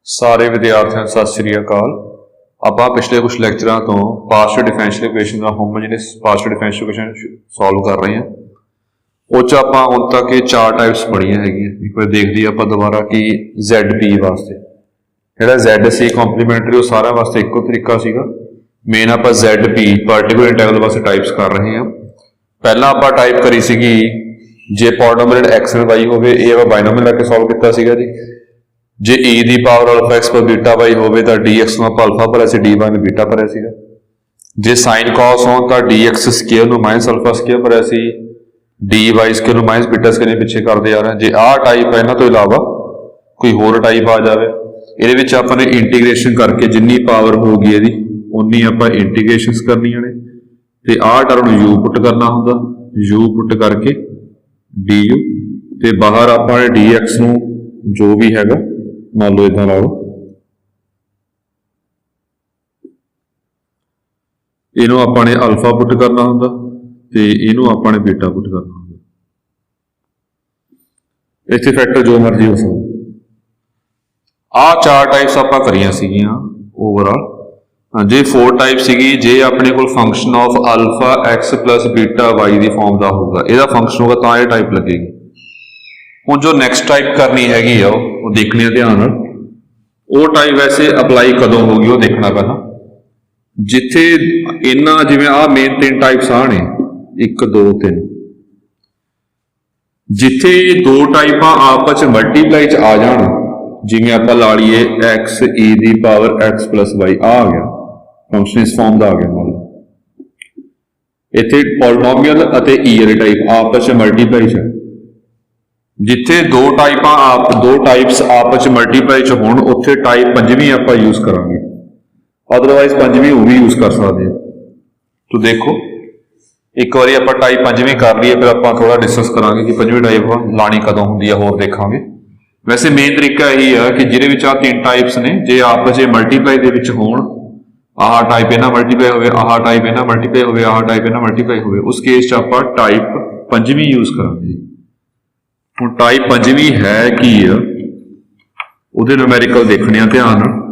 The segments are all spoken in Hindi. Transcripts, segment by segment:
ਸਾਰੇ ਵਿਦਿਆਰਥੀਆਂ ਨੂੰ ਸਤਿ ਸ਼੍ਰੀ ਅਕਾਲ। ਆਪਾਂ ਪਿਛਲੇ ਕੁਝ ਲੈਕਚਰਾਂ ਤੋਂ ਪਾਰਸ਼ਲ ਡਿਫਰੈਂਸ਼ੀਅਲ ਇਕੁਏਸ਼ਨ ਦਾ ਹੋਮੋਜੀਨਸ ਪਾਰਸ਼ਲ ਡਿਫਰੈਂਸ਼ੀਅਲ ਇਕੁਏਸ਼ਨ ਸੋਲਵ ਕਰ ਰਹੇ ਹਾਂ। ਉਹ 'ਚ ਆਪਾਂ ਹੁਣ ਤੱਕ ਇਹ 4 ਟਾਈਪਸ ਪੜ੍ਹੀਆਂ ਹੈਗੀਆਂ। ਇੱਕ ਵਾਰ ਦੇਖ ਲਈਏ ਆਪਾਂ ਦੁਬਾਰਾ ਕਿ ZP ਵਾਸਤੇ ਜਿਹੜਾ Z ਸੀ ਕੰਪਲੀਮੈਂਟਰੀ, ਉਹ ਸਾਰਿਆਂ ਵਾਸਤੇ ਇੱਕੋ ਤਰੀਕਾ ਸੀਗਾ। ਮੇਨ ਆਪਾਂ ZP ਪਾਰਟੀਕੂਲਰ ਇੰਟੈਗਰਲ ਵਾਸਤੇ ਟਾਈਪਸ ਕਰ ਰਹੇ ਹਾਂ। ਪਹਿਲਾਂ ਆਪਾਂ ਟਾਈਪ ਕਰੀ ਸੀਗੀ ਜੇ ਪੋਲੀਨੋਮੀਅਲ x and y ਹੋਵੇ, ਇਹ ਆਪਾਂ ਬਾਇਨੋਮੀਅਲ ਲਾ ਕੇ ਸੋਲਵ ਕੀਤਾ ਸੀਗਾ ਜੀ। ਜੇ e ਦੀ ਪਾਵਰ ਅਲਫਾ x ਪਰ ਬੀਟਾ y ਹੋਵੇ ਤਾਂ dx ਨੂੰ ਆਪਾਂ ਅਲਫਾ ਭਰਿਆ ਸੀ, dy ਨੂੰ ਬੀਟਾ ਭਰਿਆ ਸੀਗਾ। ਜੇ ਸਾਈਨ ਕਾਸ ਹੋਣ ਤਾਂ dx ਸਕੁਅਰ ਨੂੰ ਮਾਈਨਸ ਅਲਫਾ ਸਕੁਅਰ ਭਰਿਆ ਸੀ, dy ਸਕੁਅਰ ਨੂੰ ਮਾਈਨਸ ਬੀਟਾ ਸਕੁਅਰ ਪਿੱਛੇ ਕਰਦੇ ਆ ਰਹੇ। ਜੇ ਆਹ ਟਾਈਪ ਹੈ, ਇਹਨਾਂ ਤੋਂ ਇਲਾਵਾ ਕੋਈ ਹੋਰ ਟਾਈਪ ਆ ਜਾਵੇ, ਇਹਦੇ ਵਿੱਚ ਆਪਾਂ ਨੇ ਇੰਟੀਗ੍ਰੇਸ਼ਨ ਕਰਕੇ ਜਿੰਨੀ ਪਾਵਰ ਹੋਊਗੀ ਇਹਦੀ ਉਨੀ ਆਪਾਂ ਇੰਟੀਗ੍ਰੇਸ਼ਨਸ ਕਰਨੀਆਂ ਨੇ, ਤੇ ਆਹ ਟਰਮ ਨੂੰ u ਪੁੱਟ ਕਰਨਾ ਹੁੰਦਾ, u ਪੁੱਟ ਕਰਕੇ du, ਤੇ ਬਾਹਰ ਆਪਾਂ ਨੇ dx ਨੂੰ ਜੋ ਵੀ ਹੈਗਾ ਮੰਨ ਲਓ ਇਦਾਂ ਲਾਓ, ਇਹਨੂੰ ਆਪਾਂ ਨੇ ਅਲਫਾ ਪੁੱਟ ਕਰਨਾ ਹੁੰਦਾ ਤੇ ਇਹਨੂੰ ਆਪਾਂ ਨੇ ਬੀਟਾ ਪੁੱਟ ਕਰਨਾ ਹੁੰਦਾ। ਇੱਥੇ ਫੈਕਟਰ ਜੋ ਮਰਜ਼ੀ ਹੋ ਸਕਦਾ। ਆਹ 4 ਟਾਈਪਸ ਆਪਾਂ ਕਰੀਆਂ ਸੀਗੀਆਂ ਓਵਰਆਲ। ਜੇ 4 ਟਾਈਪ ਸੀਗੀ, ਜੇ ਆਪਣੇ ਕੋਲ function of alpha x plus beta y the farm ਦਾ ਹੋਊਗਾ, ਇਹਦਾ ਫੰਕਸ਼ਨ ਹੋਗਾ ਤਾਂ ਇਹ ਟਾਈਪ ਲੱਗੇਗੀ। ਹੁਣ ਜੋ ਨੈਕਸਟ ਟਾਈਪ ਕਰਨੀ ਹੈਗੀ ਆ ਉਹ ਦੇਖਣੀ ਆ ਧਿਆਨ ਨਾਲ। ਉਹ ਟਾਈਪ ਵੈਸੇ ਅਪਲਾਈ ਕਦੋਂ ਹੋਗੀ ਉਹ ਦੇਖਣਾ ਪਹਿਲਾਂ। ਜਿੱਥੇ ਇਹਨਾਂ ਜਿਵੇਂ ਆਹ ਮੇਨ 3 ਟਾਈਪਸ ਆ ਨੇ 1 2 3, ਜਿੱਥੇ 2 ਟਾਈਪਾਂ ਆਪਸ ਚ ਮਲਟੀਪਲਾਈ ਚ ਆ ਜਾਣ, ਜਿਵੇਂ ਆਪਾਂ ਲਾ ਲਈਏ x e ਦੀ ਪਾਵਰ x ਪਲਸ y ਆ ਗਿਆ, ਫੰਕਸ਼ਨ ਇਸ ਫਾਰਮ ਦਾ ਆ ਗਿਆ। ਮੰਨ ਲਓ ਇੱਥੇ ਪੋਲੀਨੋਮੀਅਲ ਅਤੇ e ਵਾਲੀ ਟਾਈਪ ਆਪਸ ਚ ਮਲਟੀਪਲਾਈ ਚ, ਜਿੱਥੇ 2 ਟਾਈਪਸ ਆਪਸ ਚ ਮਲਟੀਪਲਾਈ ਚ ਹੋਣ, ਉੱਥੇ ਟਾਈਪ 5ਵੀਂ ਆਪਾਂ ਯੂਜ਼ ਕਰਾਂਗੇ, ਅਦਰਵਾਈਜ਼ 5ਵੀਂ ਉਹ ਵੀ ਯੂਜ਼ ਕਰ ਸਕਦੇ ਹਾਂ। ਤੋ ਦੇਖੋ ਇੱਕ ਵਾਰੀ ਆਪਾਂ ਟਾਈਪ 5ਵੀਂ ਕਰ ਲਈਏ, ਫਿਰ ਆਪਾਂ ਥੋੜਾ ਡਿਸਕਸ ਕਰਾਂਗੇ ਕਿ 5ਵੀਂ ਟਾਈਪ ਲਾਣੀ ਕਦੋਂ ਹੁੰਦੀ ਆ, ਹੋਰ ਦੇਖਾਂਗੇ। ਵੈਸੇ ਮੇਨ ਤਰੀਕਾ ਇਹੀ ਆ ਕਿ ਜਿਹਦੇ ਵਿੱਚ ਆਹ 3 ਟਾਈਪਸ ਨੇ, ਜੇ ਆਪਸ ਚ ਮਲਟੀਪਲਾਈ ਦੇ ਵਿੱਚ ਹੋਣ, ਆਹ ਟਾਈਪ ਇਹਨਾਂ ਮਲਟੀਪਲਾਈ ਹੋਵੇ, ਆਹ ਟਾਈਪ ਇਹਨਾਂ ਮਲਟੀਪਲਾਈ ਹੋਵੇ, ਆਹ ਟਾਈਪ ਇਹਨਾਂ ਮਲਟੀਪਲਾਈ ਹੋਵੇ, ਉਸ ਕੇਸ ਚ ਆਪਾਂ ਟਾਈਪ 5ਵੀਂ ਯੂਜ਼ ਕਰਾਂਗੇ। ਹੁਣ ਟਾਈਪ 5ਵੀਂ ਹੈ ਕੀ ਆ, ਉਹਦੇ ਨੂਮੈਰੀਕਲ ਦੇਖਣੇ ਆ ਧਿਆਨ ਨਾਲ।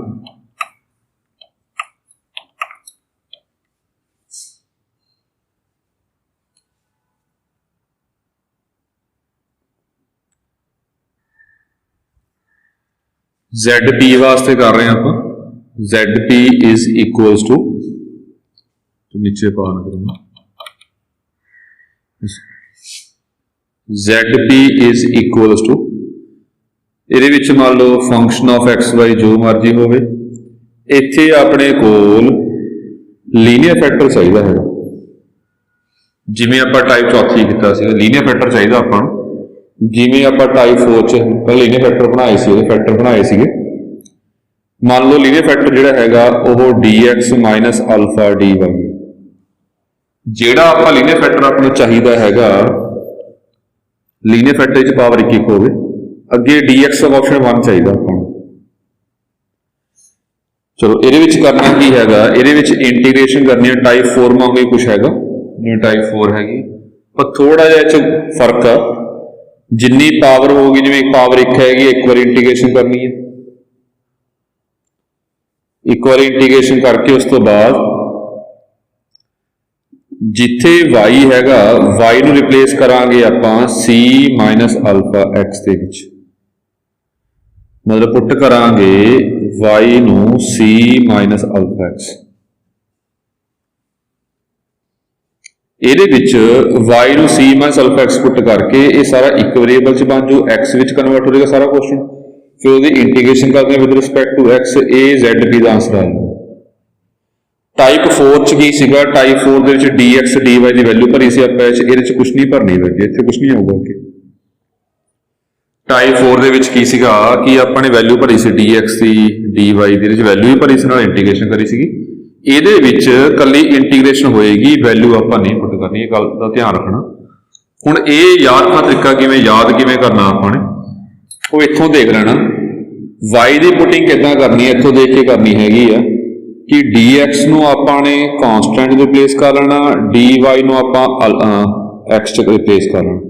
ZP ਵਾਸਤੇ ਕਰ ਰਹੇ ਹਾਂ ਆਪਾਂ। ZP is equals to, ਨੀਚੇ ਪਾ ਨਾ ਕਰੂੰਗਾ, ZP is equals to, ਇਹਦੇ ਵਿੱਚ ਮੰਨ ਲਓ ਫੰਕਸ਼ਨ ਆਫ x y ਜੋ ਮਰਜ਼ੀ ਹੋਵੇ। ਇੱਥੇ ਆਪਣੇ ਕੋਲ ਲੀਨੀਅਰ ਫੈਕਟਰ ਚਾਹੀਦਾ ਹੈਗਾ, ਜਿਵੇਂ ਆਪਾਂ ਟਾਈਪ 4 ਕੀਤਾ ਸੀਗਾ। ਲੀਨੀਅਰ ਫੈਕਟਰ ਚਾਹੀਦਾ ਆਪਾਂ ਨੂੰ, ਜਿਵੇਂ ਆਪਾਂ ਟਾਈਪ 4 ਚ ਪਹਿਲਾਂ ਲੀਨੀਅਰ ਫੈਕਟਰ ਬਣਾਏ ਸੀ, ਉਹਦੇ ਫੈਕਟਰ ਬਣਾਏ ਸੀਗੇ। ਮੰਨ ਲਓ ਲੀਨੀਅਰ ਫੈਕਟਰ ਜਿਹੜਾ ਹੈਗਾ ਉਹ dx ਮਾਈਨਸ ਅਲਫਾ dy। ਜਿਹੜਾ ਆਪਾਂ ਲੀਨੀਅਰ ਫੈਕਟਰ ਆਪਾਂ ਨੂੰ ਚਾਹੀਦਾ ਹੈਗਾ, ਲੀਨੀਅਰ ਫੈਕਟਰ ਚ ਪਾਵਰ 1 ਹੋਵੇ, ਅੱਗੇ dx ਦਾ ਆਪਸ਼ਨ 1 ਚਾਹੀਦਾ ਆਪਾਂ ਨੂੰ। ਚਲੋ ਇਹਦੇ ਵਿੱਚ ਕਰਨਾ ਕੀ ਹੈਗਾ, ਇਹਦੇ ਵਿੱਚ ਇੰਟੀਗ੍ਰੇਸ਼ਨ ਕਰਨੀ ਹੈ। ਟਾਈਪ 4 ਵਾਂਗੂ ਹੀ ਕੁਛ ਹੈਗਾ, ਜਿਵੇਂ ਟਾਈਪ 4 ਹੈਗੀ, ਪਰ ਥੋੜਾ ਜਿਹਾ ਇਹ ਚ ਫਰਕ ਆ। ਜਿੰਨੀ ਪਾਵਰ ਹੋਊਗੀ, ਜਿਵੇਂ ਪਾਵਰ 1 ਹੈਗੀ, ਇੱਕ ਵਾਰੀ ਇੰਟੀਗ੍ਰੇਸ਼ਨ ਕਰਨੀ ਹੈ। ਇੱਕ ਵਾਰੀ ਇੰਟੀਗ੍ਰੇਸ਼ਨ ਕਰਕੇ ਉਸ ਤੋਂ ਬਾਅਦ ਜਿੱਥੇ y ਹੈਗਾ, y ਨੂੰ ਰਿਪਲੇਸ ਕਰਾਂਗੇ ਆਪਾਂ c ਮਾਈਨਸ ਅਲਫਾ x ਦੇ ਵਿੱਚ, ਮਤਲਬ ਪੁੱਟ ਕਰਾਂਗੇ y ਨੂੰ c ਮਾਈਨਸ ਅਲਫਾ x। ਇਹਦੇ ਵਿੱਚ y ਨੂੰ c ਮਾਈਨਸ ਅਲਫਾ x ਪੁੱਟ ਕਰਕੇ ਇਹ ਸਾਰਾ ਇੱਕ ਵੇਰੀਏਬਲ ਚ ਬਣ ਜਾਊ, x ਵਿੱਚ ਕਨਵਰਟ ਹੋ ਜਾਏਗਾ ਸਾਰਾ ਕੁਐਸਚਨ। ਫਿਰ ਉਹਦੀ ਇੰਟੀਗ੍ਰੇਸ਼ਨ ਕਰਦੇ ਵਿਦ ਰਿਸਪੈਕਟ ਟੂ x, ਇਹ ZP ਦਾ ਆਂਸਰ ਆ ਜਾਊਗਾ। ਟਾਈਪ 4 ਚ ਕੀ ਸੀਗਾ, ਟਾਈਪ 4 ਦੇ ਵਿੱਚ dx dy ਦੀ ਵੈਲਿਊ ਭਰੀ ਸੀ ਆਪਾਂ, ਇਹਦੇ ਚ ਕੁਛ ਨਹੀਂ ਭਰਨੀ ਵੈਲਿਊ, ਇੱਥੇ ਕੁਛ ਨਹੀਂ ਆਊਗਾ। ਅੱਗੇ ਟਾਈਪ 4 ਦੇ ਵਿੱਚ ਕੀ ਸੀਗਾ ਕਿ ਆਪਾਂ ਨੇ ਵੈਲਿਊ ਭਰੀ ਸੀ dx ਦੀ, dy ਦੀ, ਇਹਦੇ ਚ ਵੈਲਿਊ ਵੀ ਭਰੀ ਸੀ, ਨਾਲ ਇੰਟੀਗ੍ਰੇਸ਼ਨ ਕਰੀ ਸੀਗੀ। ਇਹਦੇ ਵਿੱਚ ਕੱਲੀ ਇੰਟੀਗ੍ਰੇਸ਼ਨ ਹੋਏਗੀ, ਵੈਲਿਊ ਆਪਾਂ ਨਹੀਂ ਪੁੱਟ ਕਰਨੀ, ਇਹ ਗੱਲ ਦਾ ਧਿਆਨ ਰੱਖਣਾ। ਹੁਣ ਇਹ ਯਾਦ ਦਾ ਤਰੀਕਾ ਯਾਦ ਕਿਵੇਂ ਕਰਨਾ ਆਪਾਂ ਨੇ, ਉਹ ਇੱਥੋਂ ਦੇਖ ਲੈਣਾ। y ਦੀ ਪੁਟਿੰਗ ਕਿੱਦਾਂ ਕਰਨੀ ਹੈ, ਇੱਥੋਂ ਦੇਖ ਕੇ ਕਰਨੀ ਹੈਗੀ ਆ ਕਿ dx ਨੂੰ ਆਪਾਂ ਨੇ ਕਾਂਸਟੈਂਟ ਰਿਪਲੇਸ ਕਰ ਲੈਣਾ, dy ਨੂੰ ਆਪਾਂ x ਚ ਰਿਪਲੇਸ ਕਰ ਲੈਣਾ।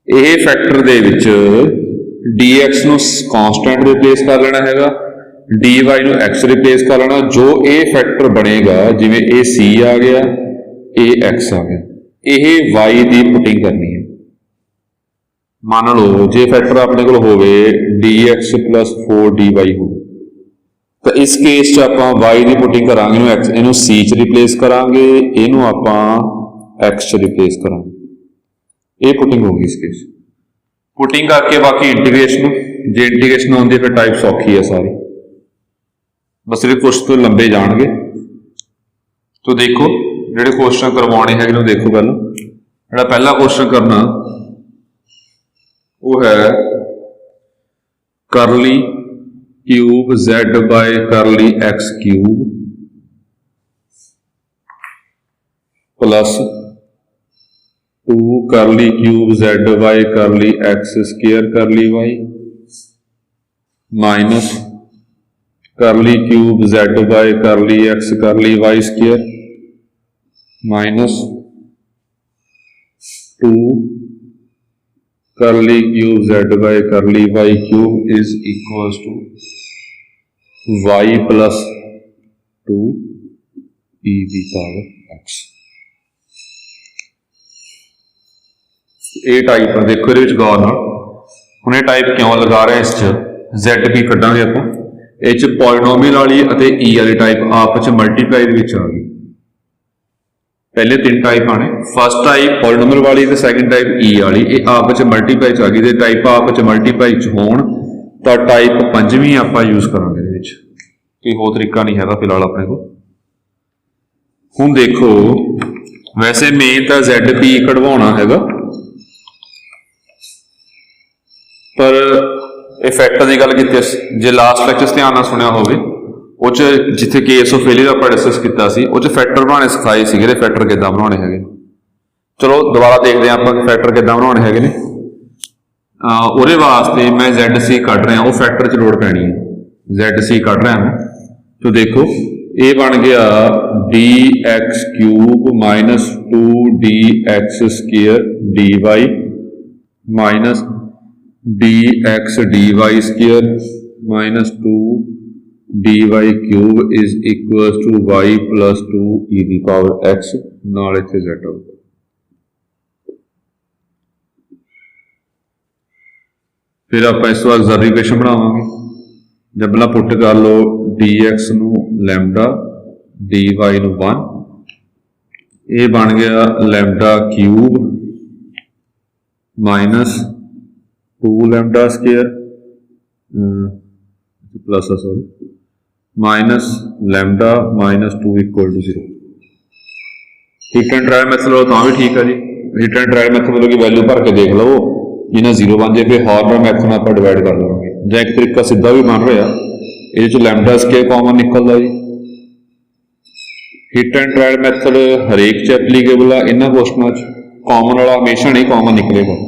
ਇਹ ਫੈਕਟਰ ਦੇ ਵਿੱਚ dx ਨੂੰ ਕਾਂਸਟੈਂਟ ਰਿਪਲੇਸ ਕਰ ਲੈਣਾ ਹੈਗਾ, dy ਨੂੰ x ਰਿਪਲੇਸ ਕਰ ਲੈਣਾ। ਜੋ ਇਹ ਫੈਕਟਰ ਬਣੇਗਾ, ਜਿਵੇਂ ਇਹ c ਆ ਗਿਆ, ਇਹ x ਆ ਗਿਆ, ਇਹ y ਦੀ ਪੁਟਿੰਗ ਕਰਨੀ ਹੈ। ਮੰਨ ਲਓ ਜੇ ਫੈਕਟਰ ਆਪਣੇ ਕੋਲ ਹੋਵੇ dx plus 4dy ਹੋਵੇ, ਤਾਂ ਇਸ ਕੇਸ 'ਚ ਆਪਾਂ y ਦੀ ਪੁਟਿੰਗ ਕਰਾਂਗੇ, ਇਹਨੂੰ c 'ਚ ਰਿਪਲੇਸ ਕਰਾਂਗੇ, ਇਹਨੂੰ ਆਪਾਂ x 'ਚ ਰਿਪਲੇਸ ਕਰਾਂਗੇ। ਇਹ ਪੁਟਿੰਗ ਹੋਗੀ ਇਸ ਕੇਸ। ਪੁਟਿੰਗ ਕਰਕੇ ਬਾਕੀ ਇੰਟੀਗ੍ਰੇਸ਼ਨ, ਜੇ ਇੰਟੀਗ੍ਰੇਸ਼ਨ ਆਉਂਦੀ ਹੈ ਫਿਰ ਟਾਈਪ ਸੌਖੀ ਹੈ ਸਾਰੀ, ਬਸ ਇਹ ਕੁਛ ਤੋਂ ਲੰਬੇ ਜਾਣਗੇ। ਤੋ ਦੇਖੋ ਜਿਹੜੇ ਕੁਐਸਚਨ ਕਰਵਾਉਣੇ ਹੈਗੇ ਨੇ ਦੇਖੋ। ਪਹਿਲਾਂ ਜਿਹੜਾ ਪਹਿਲਾ ਕੁਐਸਚਨ ਕਰਨਾ ਉਹ ਹੈ curly cube z by curly x cube plus 2 curly cube z by curly x square curly y minus curly cube z by curly x curly y square minus 2 curly cube z by curly y cube is equals to y plus 2 e की पावर x। ਇਹ ਟਾਈਪ ਆ, ਦੇਖੋ ਇਹਦੇ ਵਿੱਚ ਗੌਰ ਨਾਲ। ਹੁਣ ਇਹ ਟਾਈਪ ਕਿਉਂ ਲਗਾ ਰਹੇ ਇਸ 'ਚ ZP ਕੱਢਾਂਗੇ ਆਪਾਂ। ਇਹ 'ਚ ਪੋਲੀਨੋਮੀਅਲ ਵਾਲੀ ਅਤੇ E ਵਾਲੀ ਟਾਈਪ ਆਪਸ 'ਚ ਮਲਟੀਪਲਾਈ ਦੇ ਵਿੱਚ ਆ ਗਈ। ਪਹਿਲੇ ਤਿੰਨ ਟਾਈਪ ਆਣੇ, ਫਸਟ ਟਾਈਪ ਪੋਲੀਨੋਮੀਅਲ ਵਾਲੀ ਤੇ ਸੈਕੰਡ ਟਾਈਪ E ਵਾਲੀ, ਇਹ ਆਪਸ 'ਚ ਮਲਟੀਪਲਾਈ 'ਚ ਆ ਗਈ। ਤੇ ਟਾਈਪ ਆਪਸ 'ਚ ਮਲਟੀਪਲਾਈ 'ਚ ਹੋਣ ਤਾਂ ਟਾਈਪ ਪੰਜਵੀਂ ਆਪਾਂ ਯੂਜ਼ ਕਰਾਂਗੇ ਇਹਦੇ ਵਿੱਚ, ਕੋਈ ਹੋਰ ਤਰੀਕਾ ਨਹੀਂ ਹੈਗਾ ਫਿਲਹਾਲ ਆਪਣੇ ਕੋਲ। ਹੁਣ ਦੇਖੋ ਵੈਸੇ ਮੇਨ ਤਾਂ ZP ਕਢਵਾਉਣਾ ਹੈਗਾ, पर ਇਹ ਫੈਕਟਰ ਦੀ ਗੱਲ ਕੀਤੀ ਜੇ ਲਾਸਟ ਲੈਕਚਰ 'ਚ ਧਿਆਨ ਨਾਲ ਸੁਣਿਆ ਹੋਵੇ, ਉਹ 'ਚ ਜਿੱਥੇ ਕੇਸ ਆਫ ਫੇਲਿਅਰ ਆਪਾਂ ਡਿਸਕਸ ਕੀਤਾ ਸੀ, ਉਹ 'ਚ ਫੈਕਟਰ ਬਣਾਉਣੇ ਸਿਖਾਏ ਸੀਗੇ ਤੇ ਫੈਕਟਰ ਕਿੱਦਾਂ ਬਣਾਉਣੇ ਹੈਗੇ। ਚਲੋ ਦੁਬਾਰਾ ਦੇਖਦੇ ਹਾਂ ਆਪਾਂ ਕਿ ਫੈਕਟਰ ਕਿੱਦਾਂ ਬਣਾਉਣੇ ਹੈਗੇ ਨੇ। ਉਹਦੇ ਵਾਸਤੇ ਮੈਂ ZC ਕੱਢ ਰਿਹਾ, ਉਹ ਫੈਕਟਰ 'ਚ ਲੋੜ ਪੈਣੀ ਹੈ। ZC ਕੱਢ ਰਿਹਾ ਮੈਂ, ਤੋ ਦੇਖੋ ਇਹ ਬਣ ਗਿਆ dx cube minus 2dx square dy minus dx dy square minus 2 dy cube is equals to y plus 2 e the power x ਨਾਲ ਇੱਥੇ z ਆਊਗਾ। ਫਿਰ ਆਪਾਂ ਇਸ ਤੋਂ ਬਾਅਦ ਜ਼ਰ ਇਕੁਏਸ਼ਨ ਬਣਾਵਾਂਗੇ। ਜਦ ਪਹਿਲਾਂ ਪੁੱਟ ਕਰ ਲਓ dx ਨੂੰ ਲੈਮਡਾ dy ਨੂੰ 1, ਇਹ ਬਣ ਗਿਆ lambda cube minus 2 lambda square plus minus lambda minus 2 equal to 0। Hit and trial method लो तो भी ठीक है जी। हिट एंड ट्रायल मैथड मतलब कि वैल्यू भर के देख लो, जिन्हें 0 बन जाए फिर हॉर्नर मैथड में आप डिवाइड कर देंगे। जो एक तरीका सीधा भी बन रहा ये लैम्बडा स्क्वायर कॉमन निकलता जी। हिट एंड ट्रायल मैथड हरेक च एप्लीकेबल है, इन्होंने क्वेश्चनों कॉमन वाला हमेशा नहीं कॉमन निकलेगा,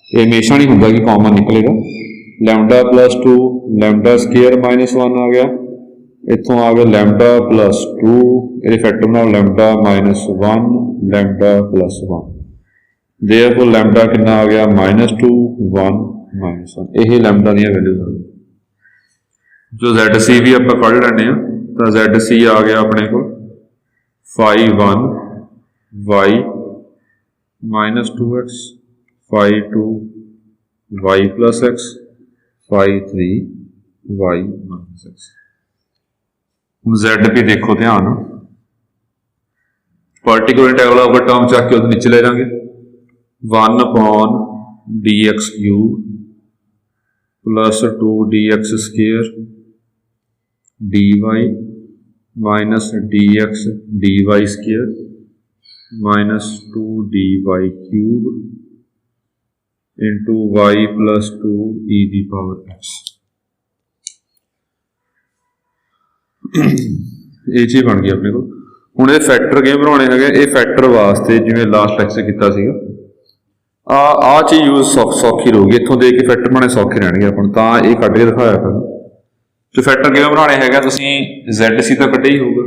ये हमेशा नहीं होगा कि कॉमन निकलेगा। Lambda plus 2 lambda square minus 1 आ गया, इतों आ गया लैम्बडा प्लस 2, ये फैक्टर बनाओ lambda minus 1 lambda plus 1, therefore lambda कितना आ गया माइनस 2 1 माइनस 1। यही लैम्बडा दी वैल्यूज आ गई। जो ZC भी आप पढ़ लेने तो ZC आ गया अपने को 5 1 y minus 2x 5 2 y plus x 5 3 y minus x। ZP देखो ध्यान, पर्टिकुलर इंटीग्रल ओवर टर्म चक के नीचे ले जाएंगे 1 upon dx cube plus 2 dx square dy minus dx dy square minus 2 dy cube into y plus 2 e की पावर x। ये चीज बन गई अपने को। हुण ये फैक्टर किवें बनाने हैं, ये फैक्टर वास्ते जिवें लास्ट लेक्चर किया सीगा आ चीज़ यूज सौखी रहेगी, इत्थों देख के फैक्टर बनाने सौखे रहणगे अपन तां ये कढ के दिखाया फिर। तो फैक्टर किवें बनाने हैं तुसीं ZC तो कढिया ही होगा,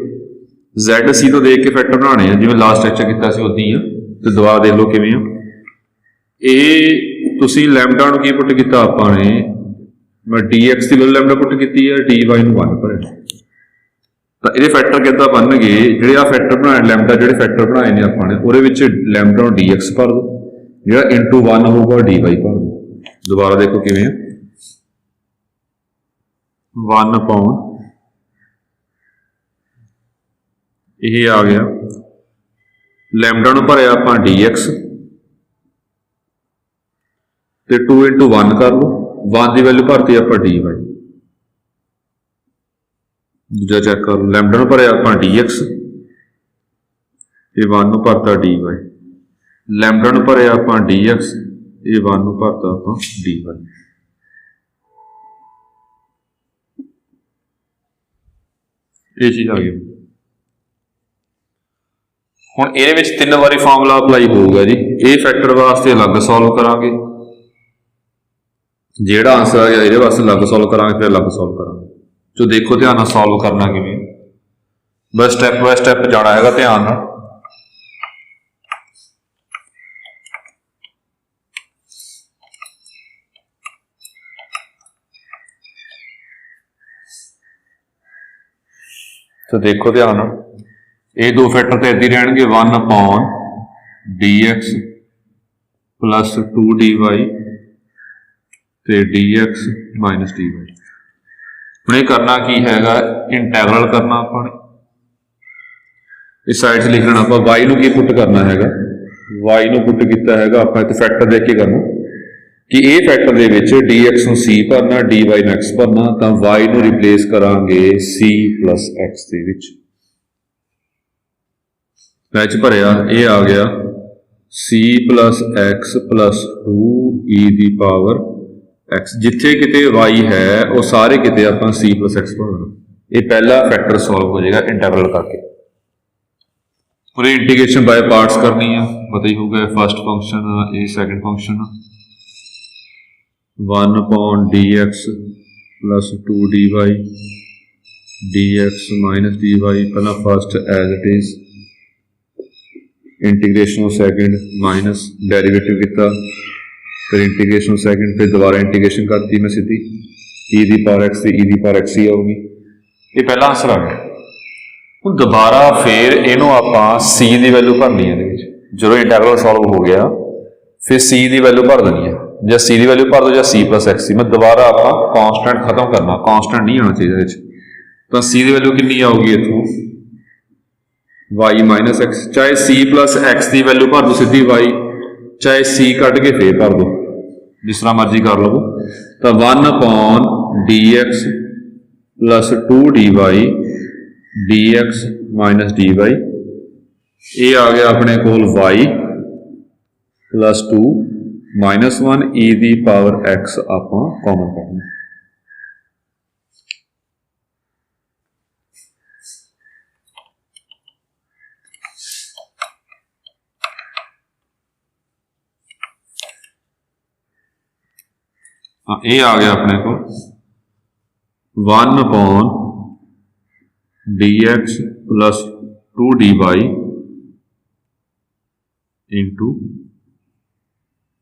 ZC तो देख के फैक्टर बनाने हैं जिवें लास्ट लेक्चर किया सी उदां ही आ। तो दुबारा देख लो किवें आ। ये तुसी लैमडा नूं की पुट किया आपां ने, मैं dx की वैल्यू लैमडा पुट की है, dy नूं 1 भरिया। तो ये फैक्टर किद्दां बनणगे, जिहड़े आ फैक्टर बनाए लैमडा, जिहड़े फैक्टर बनाए ने आपां ने, उहदे विच लैमडा नूं dx भर दो, जिहड़ा इंटू 1 होगा dy भर दो। दोबारा देखो किवें 1 अपॉन ये आ गया लैमडा नूं भरिया आपां dx ते 2 इंटू 1 कर लो, 1 की वैल्यू भरती आपां dy। दूजा चैक कर लो, लैमडा नूं भरिया आपां dx ये 1 नूं भरता dy, लैमडा नूं भरिया आपां dx ये 1 नूं भरता आपां dy। ये चीज़ आ गई। हुण इहदे विच 3 वारी फार्मूला अप्लाई होगा जी। ये फैक्टर वास्ते अलग सॉल्व करांगे, जिहड़ा आंसर आ गया ये वास्ते अलग सॉल्व करांगे, फिर अलग सॉल्व करांगे। तो देखो ध्यान नाल सॉल्व करना किवें, बस स्टैप बाय स्टैप जाना हैगा ध्यान नाल। तो देखो ध्यान नाल, ये दो फैक्टर तो इदां रहणगे, 1 अपॉन dx प्लस 2 dy ते dx माइनस dy। हुण ये करना की हैगा, इंटैगरल करना आपां ने, इस साइड से लिख लेना आपां y नूं की पुट करना हैगा, y नूं पुट कीता हैगा आपां इत्थे फैक्टर देख के करना कि ये फैक्टर दे विच dx नूं c भरना, dy नूं x भरना, तां y नूं रिप्लेस करांगे c प्लस x दे विच। मैच भरिया ये आ गया c plus x plus 2 e दी पावर x, जिथे किते y है वो सारे किते आपां c प्लस एक्स भरना। ये पहला फैक्टर सॉल्व हो जाएगा इंटरवल करके। पूरी इंटीग्रेशन बाय पार्ट्स करनी है, पता ही होगा, फर्स्ट फंक्शन ये second function 1 upon dx plus 2 dy dx minus dy, पहला first as it is, integration second minus derivative किया, फिर इंटीग्रेशन सेकंड, फिर दोबारा इंटीग्रेशन करती मैं सीधी ई दी पावर एक्स से ई दी पावर एक्स ही आऊगी। ये पहला आंसर आ गया। हुण दोबारा फिर इनू आपां सी की वैल्यू भरनी है, जो इंटैगरल सॉल्व हो गया फिर सी की वैल्यू भर देनी है, या सी की वैल्यू भर दो या सी प्लस एक्स। मैं दोबारा आपां कॉन्स्टेंट खत्म करना, कॉन्स्टेंट नहीं आना चाहिए, तो सी की वैल्यू कितनी आऊगी इथों y माइनस एक्स, चाहे c प्लस एक्स की वैल्यू भर दो सीधी y, चाहे c कट के फिर भर दो, जिस तरह मर्जी कर लो। तो 1 upon dx plus 2 dy dx minus dy, ये आ गया अपने कोल y प्लस 2 माइनस 1 e दी पावर x आपां कॉमन करना। हाँ, ये आ गया अपने को 1 upon dx plus 2 dy into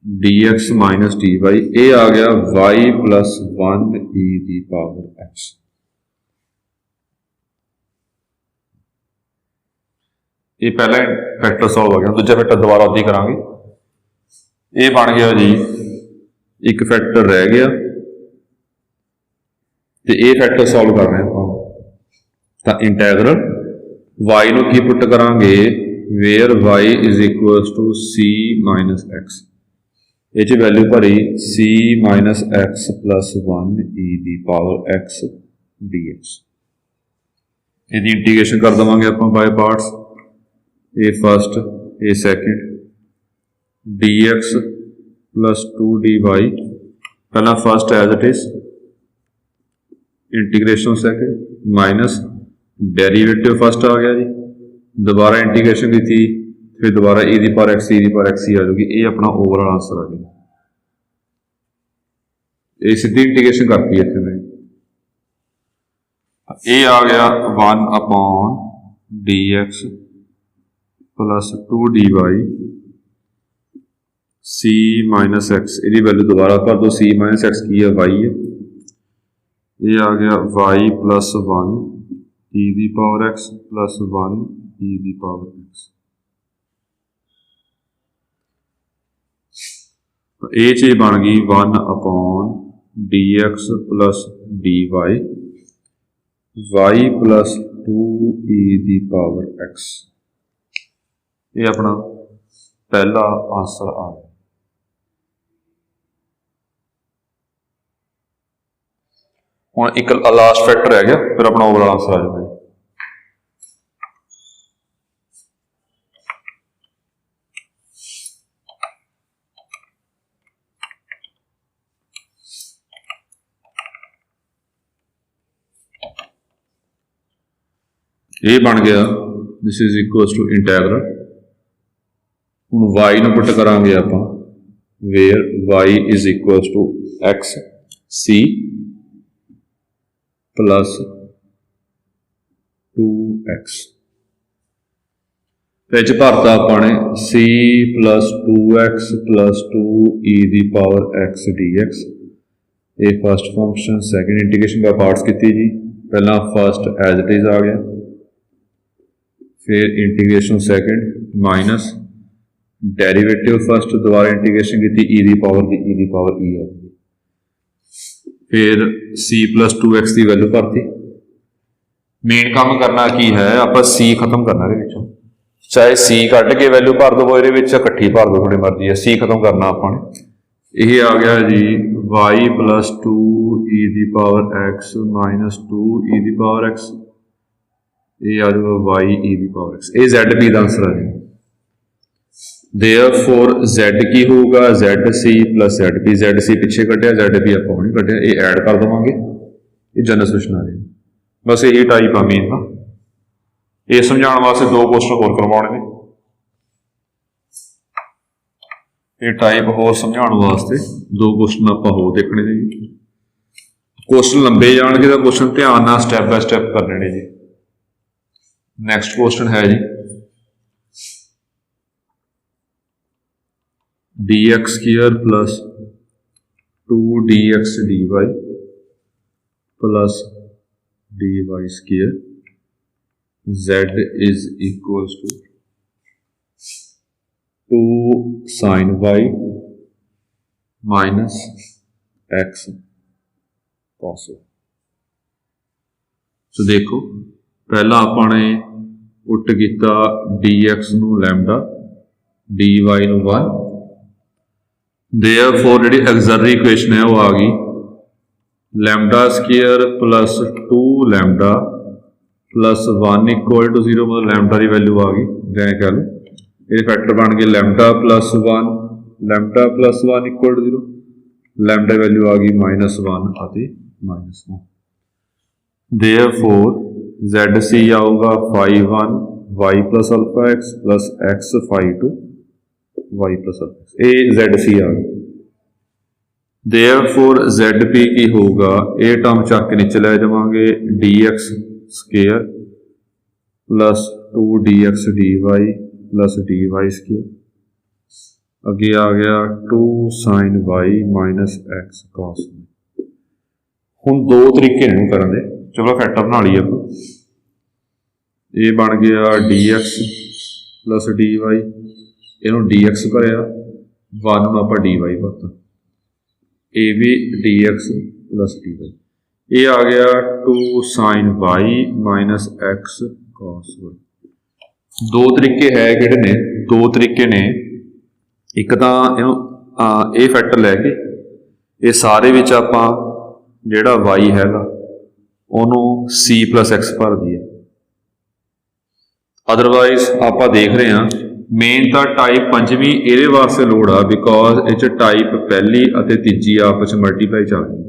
dx minus dy, ये आ गया y प्लस 1 e दी पावर x। ये पहला फैक्टर सॉल्व हो गया, दूसरा फैक्टर दोबारा उदी करांगे। ये बन गया जी, एक फैक्टर रह गया, तो ये फैक्टर सॉल्व कर रहे हैं तो इंटैगरल y नूं की पुट करांगे, where y is equal to c minus x, ये वैल्यू भरी c minus x plus 1 e दी पावर x dx। इसकी इंटीग्रेशन कर देवांगे आपां by parts, A first a second dx plus 2 dy, पहला first as it is, integration second minus derivative first आ गया जी, दोबारा इंटीग्रेशन की थी, फिर दोबारा e दी पावर x ही आ जाएगी। ये अपना ओवरऑल आंसर आ गया। ये सीधी इंटीग्रेशन करती है इतने, ये आ गया 1 अपॉन dx प्लस 2 dy सी माइनस एक्स, ਇਹਦੀ वैल्यू दोबारा कर दो। सी माइनस एक्स की है वाई है, ये आ गया वाई प्लस 1 ई दी पावर एक्स प्लस 1 ई दी पावर एक्स। तो ये चीज़ बन गई 1 upon D X plus D Y Y plus 2 E दी पावर एक्स। ये अपना पहला आंसर आ गया। हुण एक लास्ट फैक्टर है गया, फिर अपना ओवरऑल आंसर आ जाएगा। ये बन गया this is equal to integral. हुण वाई नूं पुट करांगे आपां where Y is equal to X C plus 2x। फिर भरता अपने C plus 2x plus 2 E दी पावर एक्स डी एक्स। ये first function second integration by parts की जी। पहला फर्स्ट एज इट इज आ गया, फिर integration second minus derivative first दोबारा इंटीग्रेशन की ई दी पावर ई आ गई। फिर सी प्लस 2x की वैल्यू भरती। मेन काम करना की है, आप सी खत्म करना ये, चाहे सी कट के वैल्यू भर दो ये इकट्ठी भर दो, थोड़ी मर्जी है। सी खत्म करना अपने यही आ गया जी वाई प्लस 2 ई दी पावर एक्स माइनस 2 ई दी पावर एक्स। ये आ जाएगा वाई ई दी पावर एक्स। ये जेड पी का आंसर आ जाएगा। देयरफॉर जेड की होगा Z C plus Z P. Z C पिछे कटिया, जेड पी आप नहीं कटिया, ये ऐड कर देवांगे, ये जनरल सोल्यूशन आ जाएगी। बस यही टाइप आ मेन का। ये समझाने वास्ते दो क्वेश्चन होर करवाने ने, ये टाइप होर समझाने वास्ते दो क्वेश्चन आप होर देखने ने जी। क्वेश्चन लंबे जाएंगे तो क्वेश्चन ध्यान नाल स्टैप बाय स्टैप करने ने जी। नैक्सट क्वेश्चन है जी D X square plus 2 D X D Y plus D Y square Z is equal to 2 sine Y minus X cos. तो देखो पहला आपने पुट किया डी एक्स नू लैम्डा डी वाई नू 1। देयरफॉर जी एक्सलरी इक्वेशन है वो आ गई lambda square plus 2 lambda plus 1 equal to 0। मतलब लैम्डा की वैल्यू आ गई, जै कह लो ये फैक्टर बन गए lambda plus 1 equal to 0। Lambda value आ गई -1 और -1। देयरफॉर जेड सी आऊगा φ1 Y plus alpha X plus X φ2 Y plus alpha X. ये जेड सी आ गई। देयरफॉर जेड पी की होगा, ये टर्म चक के नीचे ले जावांगे D X square plus 2 D X D Y plus D Y square. अगे आ गया 2 sine Y minus X cos. हुण दो तरीके ने करन दे, चलो फैक्टर बना लीए आप। ये बन गया D X plus D Y, इनू डी एक्स भरिया 1 नूं आपां डी वाई भरता, ए भी D X plus D Y. ये आ गया 2 sine Y minus X cos Y. दो तरीके है किहड़े ने, दो तरीके ने। एक तां इहनूं ये फैक्टर लैके ये सारे विच आपां जिहड़ा वाई हैगा उहनूं सी प्लस एक्स भर दईए। अदरवाइज आप देख रहे हैं मेन तो टाइप पंजवीं ये वास्ते लोड़ आ बिकॉज ये टाइप पहली और तीजी आपस मल्टीप्लाई चल रही।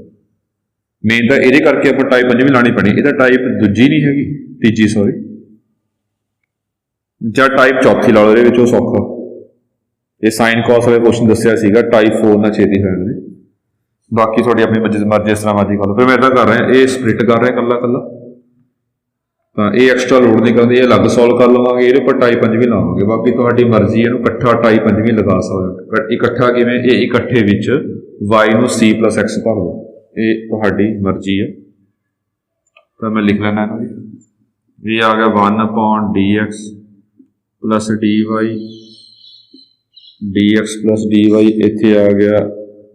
मेन तो ये करके आप टाइप पंजवीं लानी पड़ी, ये टाइप दूजी नहीं हैगी, तीजी सॉरी, या टाइप चौथी ला लो, ये सौखा। ये साइन कॉस वाले क्वेश्चन दसिया टाइप 4 ना छेती हो जाते। बाकी थोड़ी अपनी मर्जी इस तरह मर्जी कर लो। फिर मैं इदा कर रहा ये स्प्लिट कर रहे कला कला तो ये एक्सट्रा लोड नहीं करते, ये अलग सॉल्व कर लवांगे, ये पर टाई 5 भी लावांगे। बाकी तुहाडी मर्जी है, इकट्ठा टाई 5 भी लगा सकते। इकट्ठा किवें, ये इकट्ठे विच y नूं c प्लस x भर दो, ये तुहाडी मर्जी है। तो मैं लिख लेना है, ये आ गया 1/dx plus dy, dx plus dy, इत्थे आ गया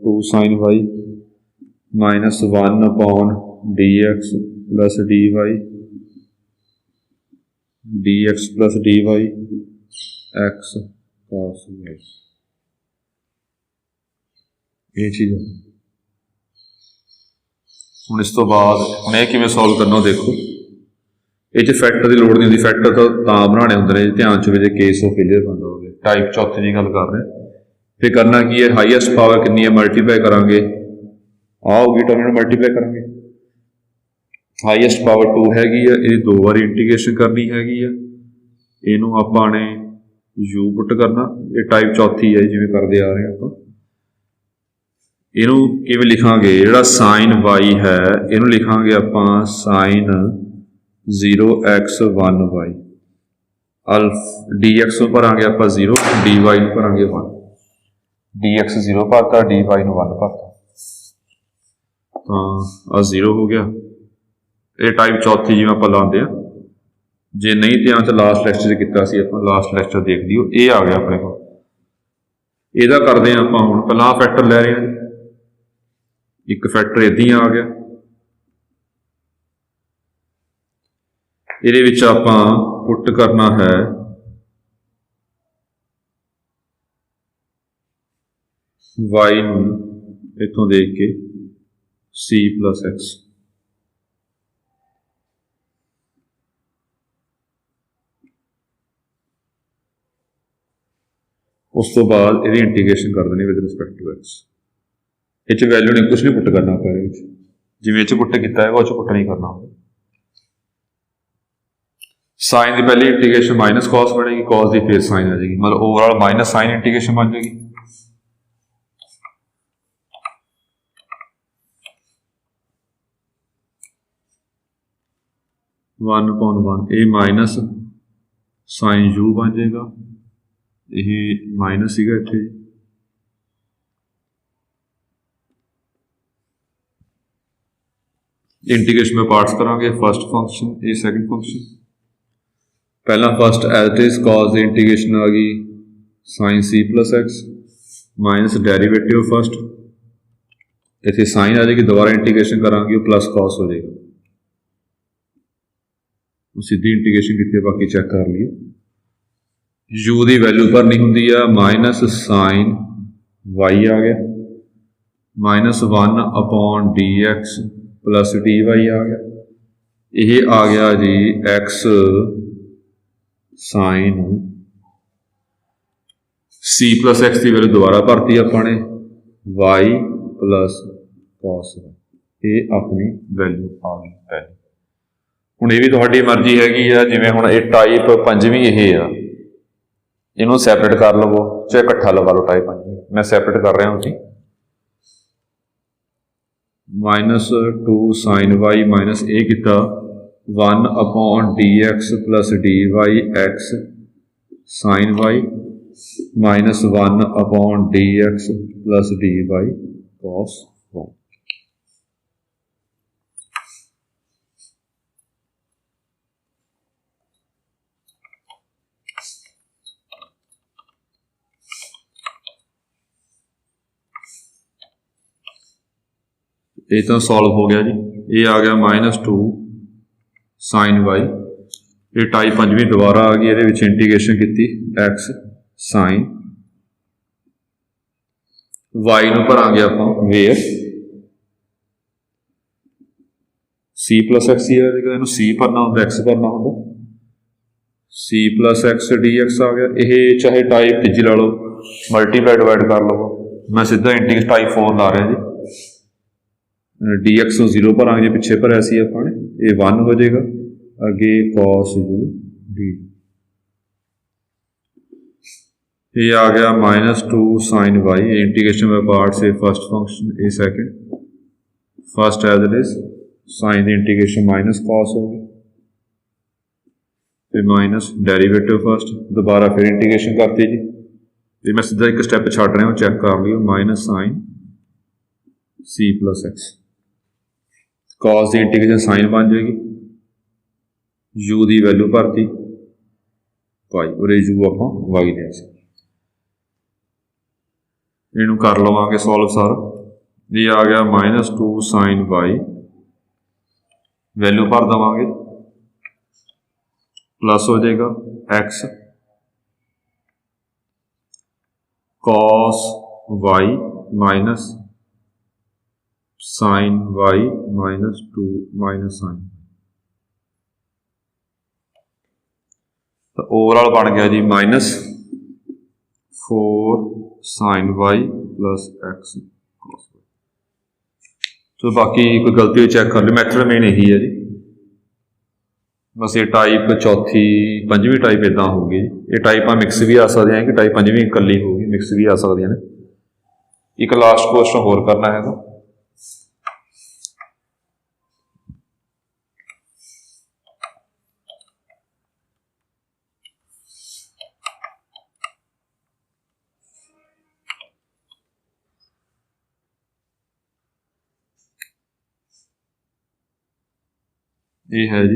2 sin y minus 1/dx plus dy, dx plus dy x cos y, ये चीज़ है। हुण इस तो बाद हुण ये किवें सॉल्व करना देखो, ये फैक्टर की लोड़ नहीं होती। फैक्टर तो बनाने होंगे ने ध्यान च जो केस ऑफ फेलियर बनता हो। टाइप चौथे की गल कर रहे हैं। फिर करना की है, हाईएस्ट पावर कितनी है मल्टीप्लाई करांगे, आओगी टर्म मल्टीप्लाई करांगे। हाईएस्ट पावर 2 हैगी है, ये 2 बार इंटीग्रेशन करनी हैगी है, इनू आपां ने यू पुट करना। ये टाइप चौथी है जिवें करते आ रहे हैं आपां। इनू किवें लिखांगे, जिहड़ा साइन वाई है इनू लिखांगे आपां साइन 0x1y, डी एक्स भरांगे आपां 0, डी वाई भरांगे 1, डी एक्स 0 भरता, डी वाई 1 भरता, तो आ 0 हो गया। ये टाइप चौथी जिवें आपां लांदे आ, जे नहीं ध्यान तो लास्ट लैक्चर किया सी आपां, लास्ट लैक्चर देख लियो। ये आ गया अपने को, इहदा करदे आ आपां। हुण पहला फैक्टर लै रहे हैं, एक फैक्टर इदां ही आ गया, ਇਹਦੇ ਵਿੱਚ ਆਪਾਂ ਪੁੱਟ ਕਰਨਾ है y ਨੂੰ ਇੱਥੋਂ ਦੇਖ ਕੇ c plus x, ਉਸ ਤੋਂ ਬਾਅਦ ਇਹਦੀ ਇੰਟੀਗ੍ਰੇਸ਼ਨ ਕਰ ਦੇਣੀ ਵਿਦ ਰਿਸਪੈਕਟ ਟੂ x। ਇਹ 'ਚ ਵੈਲਿਊ ਨੇ ਕੁਝ ਨਹੀਂ ਪੁੱਟ ਕਰਨਾ ਆਪਾਂ, ਇਹਦੇ ਵਿੱਚ ਜਿਵੇਂ ਇਹ 'ਚ ਪੁੱਟ ਕੀਤਾ ਹੈਗਾ ਉਹ 'ਚ ਪੁੱਟ नहीं करना। साइन की पहली इंटीग्रेशन माइनस कॉस बनेगी, कॉस की फिर साइन आ जाएगी, मतलब ओवरऑल माइनस साइन इंटीग्रेशन बन जाएगी। वन अपॉन वन, ये माइनस साइन यू बन जाएगा, ये माइनस सीगा इत्थे। इंटीग्रेशन में पार्ट्स करांगे, फर्स्ट फंक्शन ये सेकंड फंक्शन। पहला first as it is cos की इंटीग्रेशन आ गई sine c plus X minus derivative first, इतने साइन आ जाएगी, दोबारा इंटीग्रेशन करांगे प्लस कॉस हो जाएगा, सीधी इंटीग्रेशन की, बाकी चेक कर लिए। u की वैल्यू भरनी होंगी है, माइनस साइन y आ गया, minus 1 D X plus D Y आ गया, ये आ गया जी x sine c plus X की वैल्यू दोबारा भरती अपने y प्लस कॉस, ये अपनी वैल्यू आ गई पहले। हुण ये भी तुहाडी मर्जी हैगी आ, जिवें हुण ये टाइप 5वीं ये आ, इनू सैपरेट कर लवो चाहे इकट्ठा लगा लो। टाइप 5वीं मैं सैपरेट कर रहा हूँ, माइनस 2 साइन वाई माइनस ए किता 1 D X plus D Y X sine Y minus 1 D X plus D Y cos Y. ये तो सॉल्व हो गया जी। ये आ गया माइनस 2 साइन वाई, ये टाइप 5वीं दोबारा आ गई, ये इंटीग्रेशन की एक्स साइन वाई नूं भरांगे आपां वेयर सी प्लस एक्स ही है, इनू सी भरना होंदा एक्स भरना होंदा, C plus X D X आ गया। ये चाहे टाइप तीजी ला लो, मल्टीप्लाई डिवाइड कर लो, मैं सीधा इंटीग्रेशन टाइप 4 ला रहा जी। डी एक्स 0 भरांगे, पिछे भरिया सी आपां ने, ये 1 हो जाएगा, अगे कॉस यू डी, ये आ गया minus 2 sine Y, integration by parts, A first function ए second, first as it is sine integration minus cos हो गई, फिर माइनस डेरीवेटिव फर्स्ट, दोबारा फिर इंटीग्रेशन करती जी। फिर मैं सीधा एक स्टैप छड़ रहा हूँ, चेक कर लियो, minus sine C plus X, cos की इंटीग्रेशन साइन बन जाएगी, यू की वैल्यू भरती पाई और यू आप वाई लिया सी। इनू कर लवांगे सॉल्व सारा, ये आ गया -2 साइन वाई, वैल्यू भर देवांगे, प्लस हो जाएगा X cos Y minus sine Y -2 minus sine. तो ओवरऑल बन गया जी -4 sine Y plus X cos Y. तो बाकी कोई गलती चेक कर लो, मैथड मेन यही है जी। बस ये टाइप चौथी पंजवीं टाइप इदा होगी, ये टाइपा मिक्स भी आ सकती हैं कि टाइप पंजवीं कली होगी, मिक्स भी आ सकती ने। एक लास्ट क्वेश्चन होर करना है, ये है जी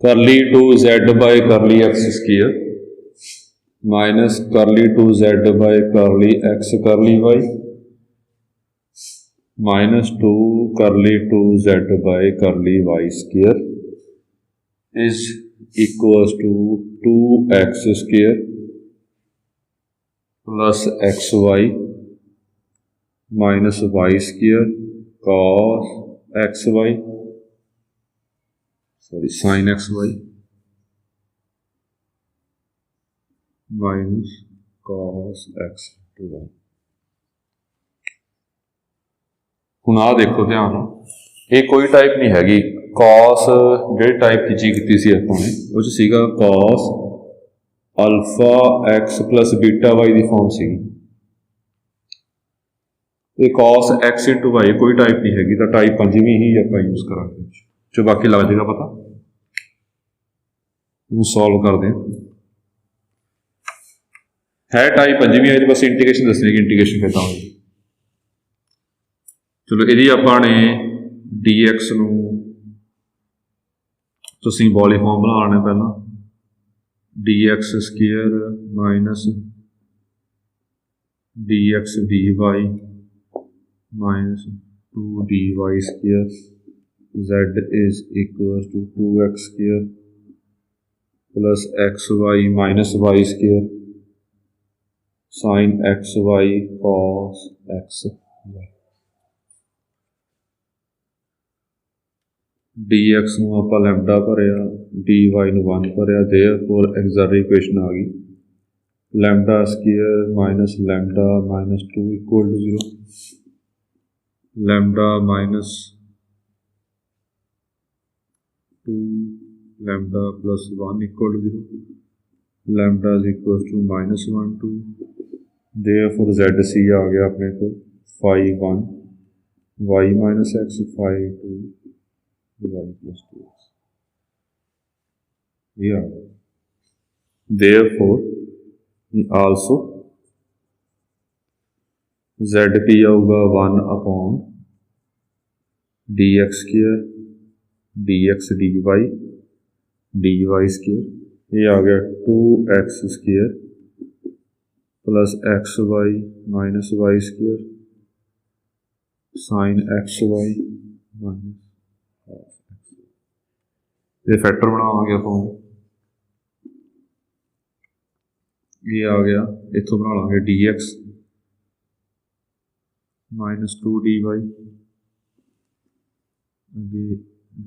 करली 2z बाय करली एक्स स्क्वायर माइनस करली 2z बाय करली एक्स करली वाई -2 करली 2z by curly Y square is equals to 2x square plus X Y minus Y square cos X Y sine X Y minus cos X two Y. हुण आ देखो ध्यान, ये कोई टाइप नहीं हैगी, कॉस जी टाइप की चीज की सी अपने वो सीगा cos alpha X plus beta Y की फॉर्म सी, ये कॉस एक्स इंटू वाई कोई टाइप नहीं हैगी, तो टाइप पंजवीं ही आप यूज करांगे, जो बाकी लग जाएगा पता, सॉल्व करते हैं। है टाइप पंजवीं है, बस इंटीग्रेशन दसनी कि इंटीग्रेशन कितना होगी। चलो यदि आपने डी एक्स तो सिंबॉलिक फॉर्म बना लेना पहला, D X square minus D X D Y minus 2 dy square z is equal to 2x square plus X Y minus Y square sine X Y cos X Y. D X आप लैम्डा भरिया, डी वाई 1 भरिया, देयरफॉर एक्सिलरी इक्वेशन आ गई lambda square minus lambda minus 2 equal to 0, lambda minus 2 lambda plus 1 equal to 0, lambda is equal to -1 2, therefore Z C आ गया अपने को 5 1 Y minus X 5 2 Y plus 2x, ये आ गया। देयरफॉर आल्सो जेड पी आऊगा 1 upon D X square D X D Y square, ये आ गया 2x square plus X Y minus Y square sine X Y minus, ये फैक्टर बनावांगे तो ये आ गया, इतों बना लांगे D X minus 2 D Y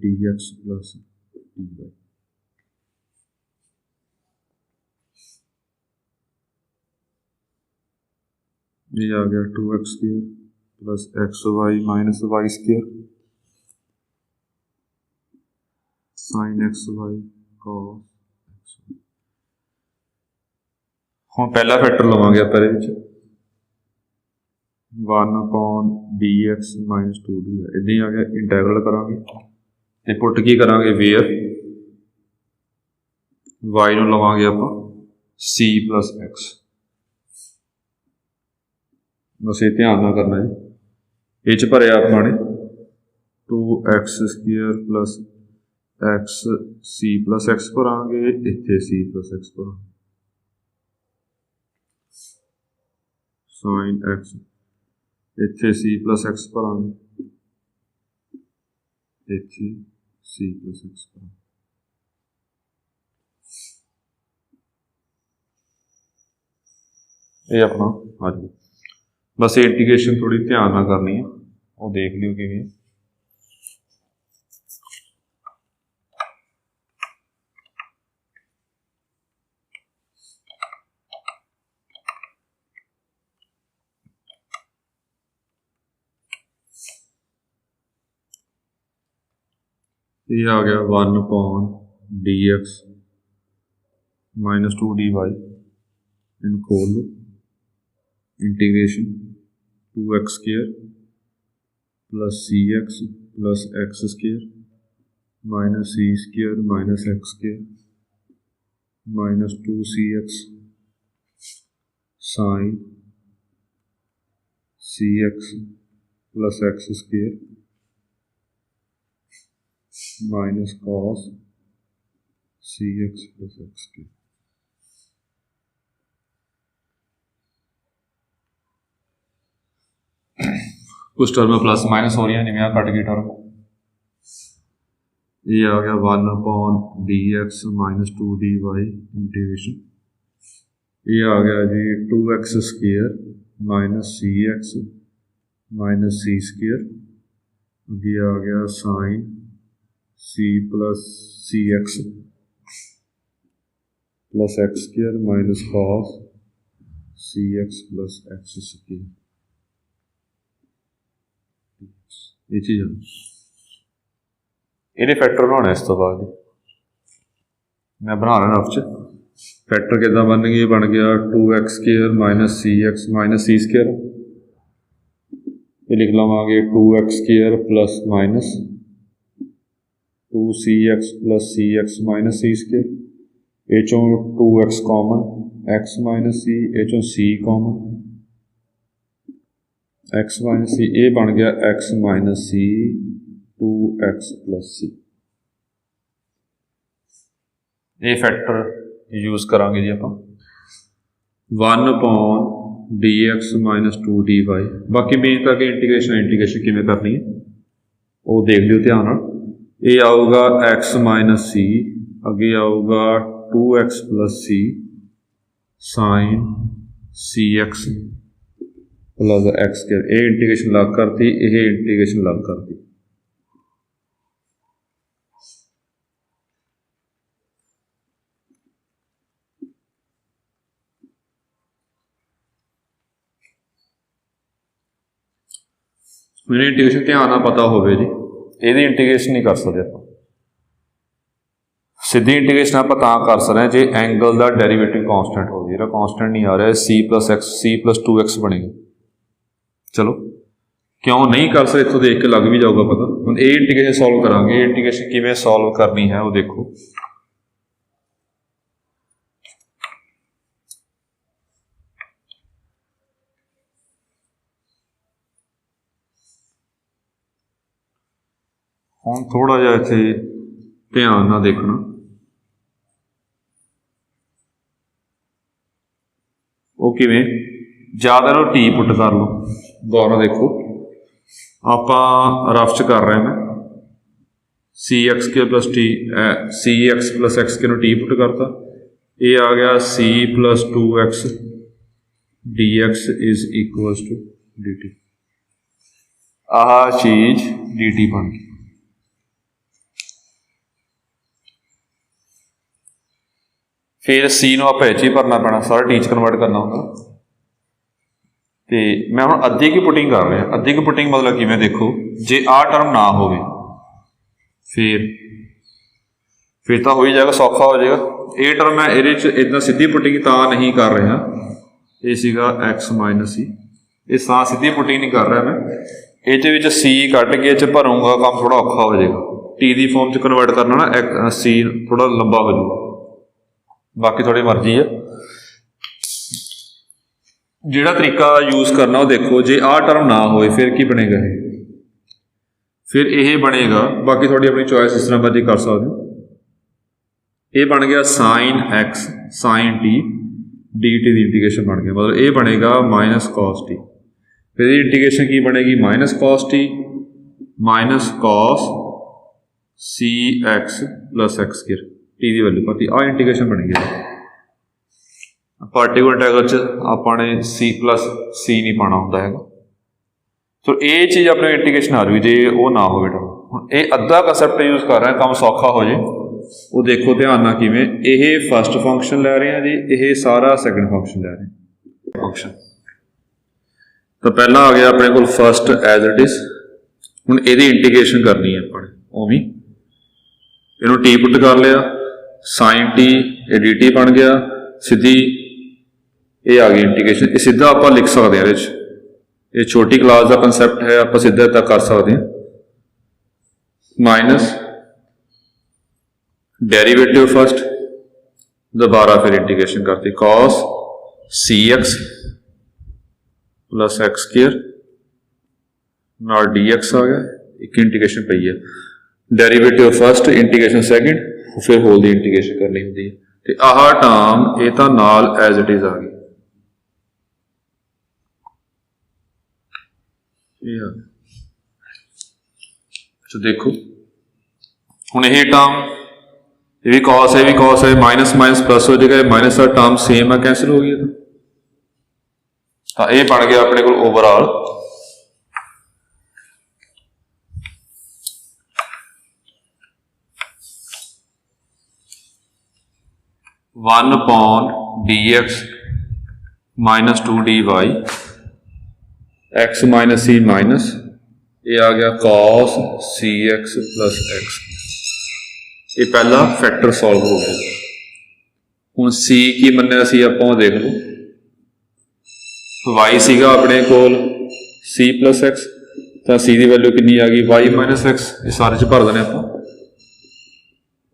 D X plus D Y, ये आ गया 2x square plus X Y minus Y square sine X Y cos X Y. हम पहला फैक्टर लवांगे आप 1 upon D X minus 2 D Y, इदा ही आ गया, इंटैगरल करांगे ते पुट की करांगे वेयर y ਨੂੰ ਲਵਾਂਗੇ ਆਪਾਂ c plus x। बस ये ध्यान ना करना जी, ये च भरिया ਆਪਾਂ ने 2x square plus x c plus x भरांगे, इत्थे c plus x भरांगे sin x, इत्थे c plus x भरांगे, इत्थे c plus x भरांगे। ये अपना आ जाए, बस ये इंटीग्रेशन थोड़ी ध्यान ना करनी है, वो देख लियो कि ये आ गया 1/dx -2 dy इन खोल लो, integration 2x square plus cx plus x square minus c square minus x square minus 2cx sine cx plus x square minus cos cx plus x square. कुछ टर्म प्लस माइनस हो रही है, जिमें कट गई टर्म। ये आ गया 1/dx -2 dy इंटीग्रेशन। ये आ गया जी 2x square minus cx minus c square, ये आ गया sine c plus cx plus x square minus cos cx plus x square. ये चीज़ ये फैक्टर बनाने, इस तो बाद मैं बना लेना अफ च फैक्टर किदा बन गई, बन गया 2x square minus cx minus c square, ये लिख लवांगे 2x square plus minus 2cx plus cx minus c square, ये चों 2x common x minus c, ये चों c common x minus c, ये बन गया x minus c 2x plus c। ये फैक्टर यूज करांगे जी आप 1/dx -2 dy। बाकी बीच तक इंटीग्रेशन किमें करनी है वो देख लियो ध्यान नाल। ये आऊगा x माइनस c, अगे आऊगा 2x plus c sine cx plus x square. ये इंटीग्रेशन लग करती, ये इंटीग्रेशन लग करती। मेरी इंटीग्रेशन ध्यान ना पता हो जी, ये इंटीग्रेशन नहीं कर सकते आप। सीधी इंटीग्रेशन आप कर सकते हैं जो एंगल का डेरीवेटिव कॉन्सटेंट हो, जो कॉन्सटेंट नहीं आ रहा है c plus x c plus 2x बनेगा। चलो क्यों नहीं कर सकते, इतों देख के लग भी जाऊगा पता। हम ये इंटीग्रेशन सॉल्व करांगे, इंटीग्रेशन किवें सॉल्व करनी है वो देखो। हम थोड़ा जिहा इत्थे ध्यान ना देखना, वो किवें ज़्यादा नो टी पुट कर लो। गौर नाल देखो, आप रफ च कर रहे हैं, मैं cx के plus T cx plus x के टी पुट करता, ये आ गया c plus 2x dx is equals to dt। आह चीज dt बन गई। फिर सी नूं आपां इह 'च ही भरना पैना, सारा टी च कन्वर्ट करना होंदा। तो मैं हुण अद्धी की पुटिंग कर रहा, अद्धी की पुटिंग मतलब किवें देखो, जे आ टर्म ना हो फिर तो हो ही जाएगा, सौखा हो जाएगा। ये टर्म मैं ये इदा सीधी पुटिंग तो नहीं कर रहा, ये सीगा एक्स माइनस सी, ये सा सीधी पुटिंग नहीं कर रहा मैं, ये सी कट के भरूंगा, काम थोड़ा औखा हो जाएगा। टी की फॉर्म च कन्वर्ट करना ना सी थोड़ा लंबा हो जाएगा, बाकी थोड़ी मर्जी है। जिहड़ा तरीका यूज़ करना वो देखो, जे आ टर्म ना होए फिर की बनेगा, फिर यह बनेगा, बाकी थोड़ी अपनी चॉइस इस तरह मर्जी कर सकते हो। ये बन गया sine X sine T D T की इंटीग्रेशन बन गया, मतलब ये बनेगा माइनस कॉस टी। फिर ये इंटीग्रेशन की बनेगी minus cos T minus cos C X plus X square T की वैल्यू पाती, आ इंटीग्रेशन बनेगी। पार्टिकुलर इंटीग्रल च आपने सी प्लस सी नहीं पाना होंदा है। तो ये चीज़ अपने इंटीग्रेशन आ रही जे वो ना हो बेटा, हुण ये अद्धा कंसैप्ट यूज़ कर रहे हैं, काम सौखा हो जाए। वो देखो ध्यान ना किवें, ये फस्ट फंक्शन लै रहे हैं जी, ये सारा सैकेंड फंक्शन लै रहे हैं फंक्शन। तो पहला आ गया अपने को फस्ट एज इट इज, हुण इहदी इंटीग्रेशन करनी है अपने उवें, इहनूं टी पुट कर लिया, साइन टी ए डी टी बन गया, सीधी ये आ गई इंटीग्रेशन। ये सीधा आप लिख सकते हैं, ये छोटी क्लास का कंसैप्ट है, आप सीधा तक कर सकते हैं। माइनस डेरिवेटिव फर्स्ट, दोबारा फिर इंटीग्रेशन करती cos C X plus X square नाल डी एक्स आ गया, एक इंटीग्रेशन पई है। डेरिवेटिव फर्स्ट इंटीग्रेशन सैकेंड, फिर होल दी इंटीग्रेशन करनी होंदी है। ते आह टर्म ये तां नाल एज इट इज आ गई, तो देखो हुण ये टर्म ये भी कॉस है, माइनस माइनस प्लस हो जाएगा, माइनस का टर्म सेम है, कैंसिल हो गया। तो ये बन गया अपने को overall one upon D X minus two D Y X minus C minus, ये आ गया cos C X plus X. ये पहला फैक्टर सॉल्व हो गया। हुण सी की मन्निया सी आपां देख लो, वाई सीगा अपने कोल सी प्लस एक्स, तो सी की वैल्यू कितनी आ गई वाई माइनस एक्स। ये सारे च भर देने आपां,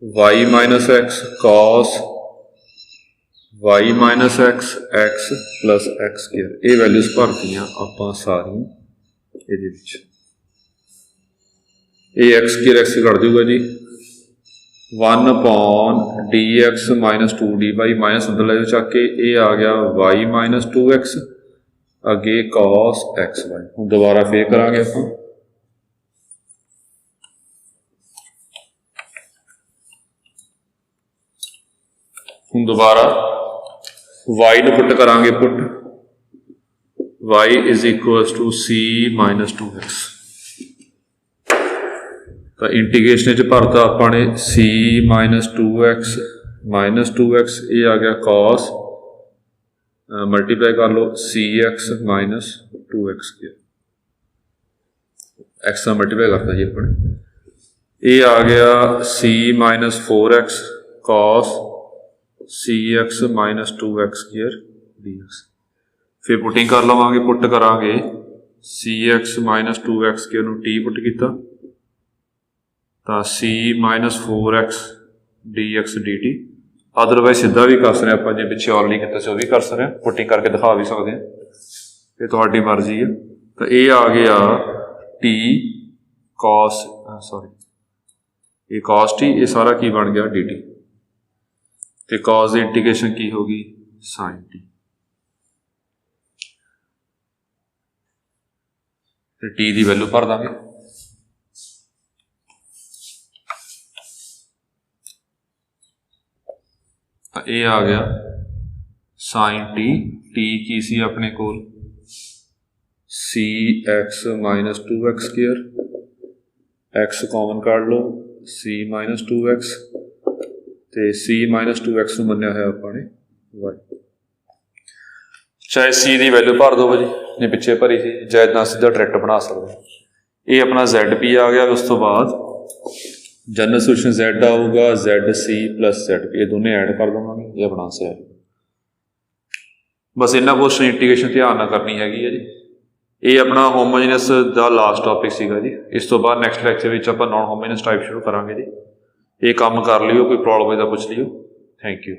Y minus X cos Y minus X X plus X square, ये वैल्यूज भरतियां आपां सारियां इहदे विच। ये एक्स स्क्वायर एक्स कट जूगा जी, one upon D X minus two D Y minus अंदर ले चक के, ये आ गया वाई माइनस टू एक्स अगे कॉस एक्स वाई। हम दोबारा फिर करांगे आपां, हम दोबारा वाई नूं पुट करांगे, put Y is equal to C minus two X. तो इंटीग्रेशन च भरता अपने सी माइनस टू एक्स, ये आ गया कॉस, मल्टीप्लाई कर लो C X minus two X square, X का मल्टीप्लाई करता जी अपने, ये आ गया C minus four X cos C X minus two X square D X. फिर पुटिंग कर लवांगे, पुट करांगे C X minus two X square नूं टी पुट किया, तो C minus four X D X D T. Otherwise सीधा भी कर सकते हैं, आप जो पिछले ऑलरेडी किया वो भी कर सकते हैं, पुटिंग करके दिखा भी सकते हैं, ये तुहाडी मर्जी है। तो ये आ गया टी कॉस, सॉरी ये कॉस टी, ये सारा की बन गया डी टी, तो कॉस इंटीग्रेशन की होगी साइन टी, तो टी की वैल्यू भर देंगे। तो ये आ गया साइन टी, टी की सी अपने कोल C X minus two X square, X common काढ़ लो सी माइनस टू एक्स, तो सी माइनस टू एक्स नूं मन्निया है अपने वाई। चाहे सी की वैल्यू भर दो जी, नहीं पिछे भरी थी, चाहे इतना सीधा डायरैक्ट बना सकते। ये अपना जैड पी आ गया, उस तो बाद जनरल सोल्यूशन जैड आऊगा Z C plus Z P, ये दोनों ऐड कर देवांगे, ये अपना से है। बस इन्ना कुछ इंटीग्रेशन ध्यान ना करनी हैगी है जी। ये अपना होमोजीनियस का लास्ट टॉपिक सीगा जी। इस तो बाद नैक्सट लैक्चर में आप नॉन होमोजीनियस टाइप शुरू करांगे जी। ये काम कर लियो, कोई प्रॉब्लम है तो पूछ लियो। Thank you.